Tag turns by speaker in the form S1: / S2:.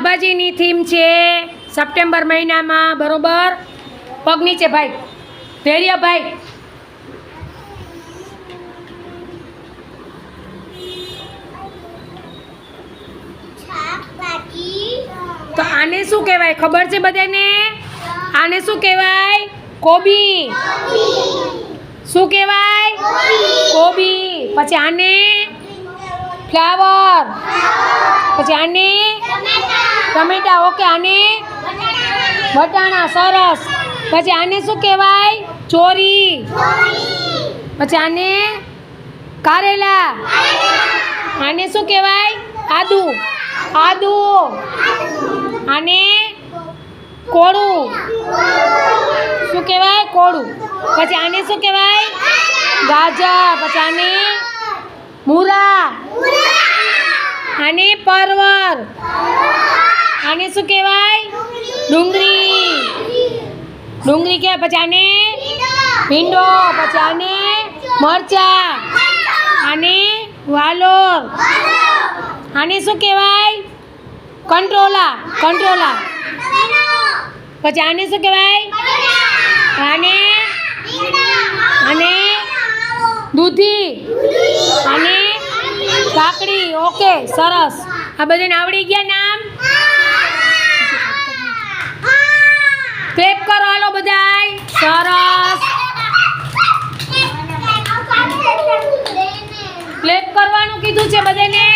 S1: શાકભાજીની થીમ છે સપ્ટેમ્બર મહિનામાં, બરોબર? પગ નીચે ભાઈ, ધૈર્ય ભાઈ. તો આને શું કહેવાય ખબર છે બધાને? આને શું કહેવાય? કોબી. શું કહેવાય? કોબી. પછી આને ફ્લાવર. પછી આને ટમેટા. ઓકે. આને વટાણા. સરસ. પછી આને શું કહેવાય? ચોરી. પછી આને કારેલા. આને શું કહેવાય? આદુ. આદુ. આને કોળું. શું કહેવાય? કોળું. પછી આને શું કહેવાય? ગાજર. પછી આને મૂળા. આને પરવર. આને શું કહેવાય? ડુંગળી. ડુંગળી કહેવાય. પછી આને ભીંડો. પછી આને મરચાં. આને વાલોર. આને શું કહેવાય? કંટ્રોલા. કંટ્રોલા. પછી આને શું કહેવાય? આને દૂધી. આને કાકડી. ઓકે. સરસ. આ બધાને આવડી ગયા નામ? ક્લેપ કરો હાલો બધાય. સરસ. ક્લેપ કરવાનું કીધું છે બધાને.